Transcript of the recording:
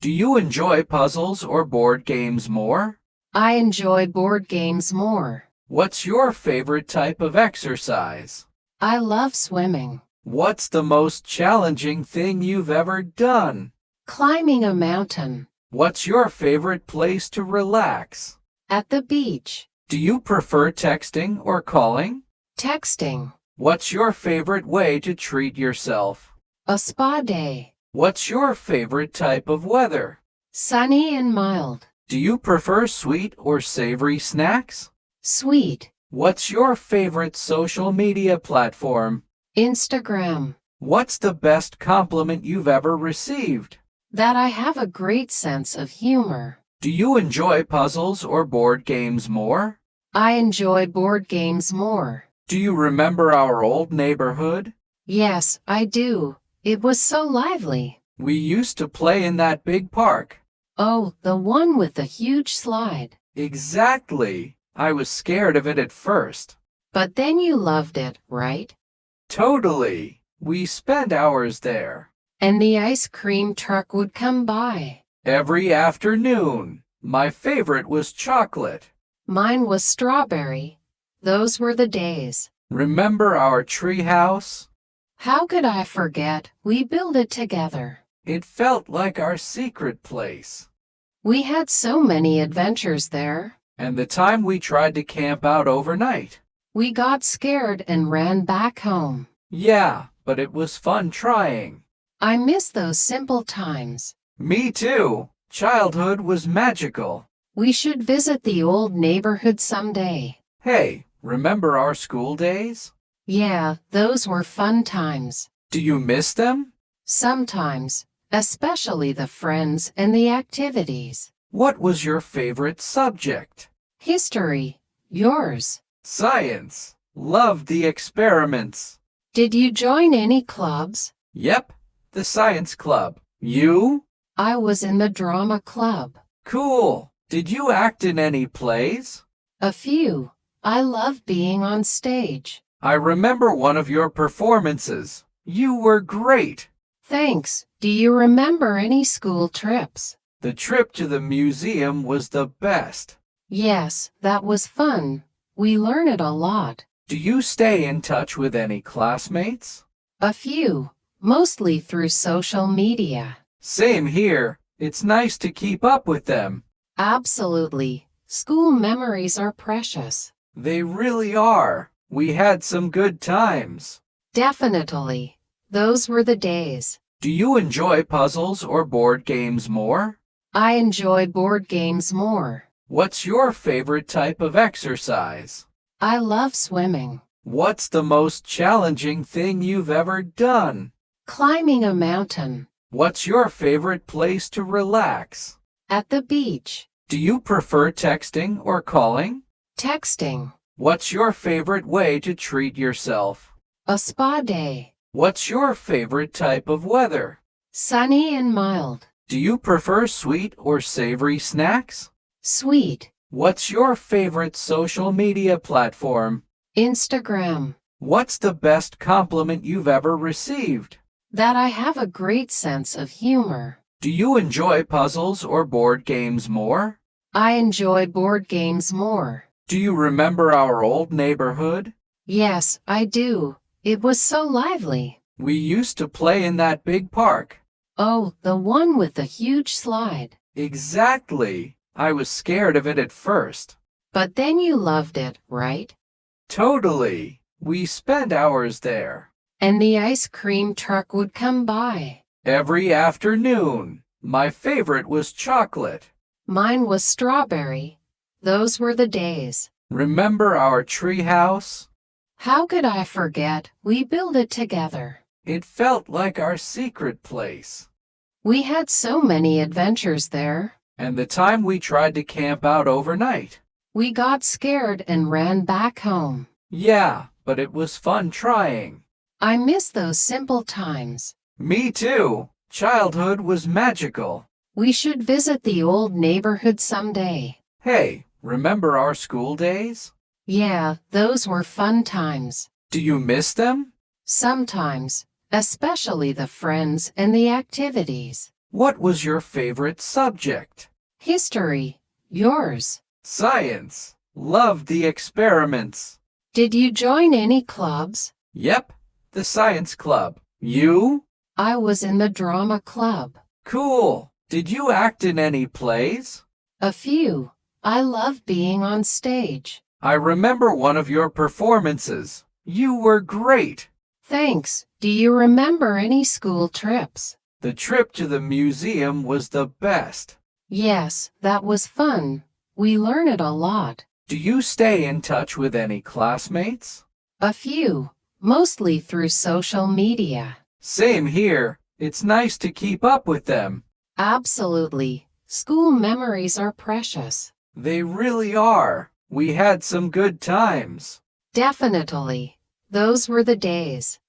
Do you enjoy puzzles or board games more? I enjoy board games more. What's your favorite type of exercise? I love swimming. What's the most challenging thing you've ever done? Climbing a mountain. What's your favorite place to relax? At the beach. Do you prefer texting or calling? Texting. What's your favorite way to treat yourself? A spa day. What's your favorite type of weather? Sunny and mild. Do you prefer sweet or savory snacks? Sweet. What's your favorite social media platform? Instagram. What's the best compliment you've ever received? That I have a great sense of humor. Do you enjoy puzzles or board games more? I enjoy board games more. Do you remember our old neighborhood? Yes, I do. It was so lively. We used to play in that big park. Oh, the one with the huge slide. Exactly. I was scared of it at first. But then you loved it, right? Totally. We spent hours there. And the ice cream truck would come by. Every afternoon. My favorite was chocolate. Mine was strawberry. Those were the days. Remember our tree house? How could I forget? We built it together. It felt like our secret place. We had so many adventures there. And the time we tried to camp out overnight. We got scared and ran back home. Yeah, but it was fun trying. I miss those simple times. Me too. Childhood was magical. We should visit the old neighborhood someday. Hey, remember our school days? Yeah, those were fun times. Do you miss them? Sometimes, especially the friends and the activities. What was your favorite subject? History. Yours. Science. Loved the experiments. Did you join any clubs? Yep, the science club. You? I was in the drama club. Cool. Did you act in any plays? A few. I love being on stage. I remember one of your performances. You were great. Thanks. Do you remember any school trips? The trip to the museum was the best. Yes, that was fun. We learned a lot. Do you stay in touch with any classmates? A few, mostly through social media. Same here. It's nice to keep up with them. Absolutely. School memories are precious. They really are. We had some good times. Definitely. Those were the days. Do you enjoy puzzles or board games more? I enjoy board games more. What's your favorite type of exercise? I love swimming. What's the most challenging thing you've ever done? Climbing a mountain. What's your favorite place to relax? At the beach. Do you prefer texting or calling? Texting. What's your favorite way to treat yourself? A spa day. What's your favorite type of weather? Sunny and mild. Do you prefer sweet or savory snacks? Sweet. What's your favorite social media platform? Instagram. What's the best compliment you've ever received? That I have a great sense of humor. Do you enjoy puzzles or board games more? I enjoy board games more. Do you remember our old neighborhood? Yes, I do. It was so lively. We used to play in that big park. Oh, the one with the huge slide. Exactly. I was scared of it at first. But then you loved it, right? Totally. We spent hours there. And the ice cream truck would come by. Every afternoon. My favorite was chocolate. Mine was strawberry. Those were the days. Remember our tree house? How could I forget? We built it together. It felt like our secret place. We had so many adventures there. And the time we tried to camp out overnight. We got scared and ran back home. Yeah, but it was fun trying. I miss those simple times. Me too. Childhood was magical. We should visit the old neighborhood someday. Hey, remember our school days? Yeah, those were fun times. Do you miss them? Sometimes, especially the friends and the activities. What was your favorite subject? History. Yours. Science. Loved the experiments. Did you join any clubs? Yep, the science club. You? I was in the drama club. Cool. Did you act in any plays? A few. I love being on stage. I remember one of your performances. You were great. Thanks. Do you remember any school trips? The trip to the museum was the best. Yes, that was fun. We learned a lot. Do you stay in touch with any classmates? A few, mostly through social media. Same here. It's nice to keep up with them. Absolutely. School memories are precious. They really are. We had some good times. Definitely. Those were the days.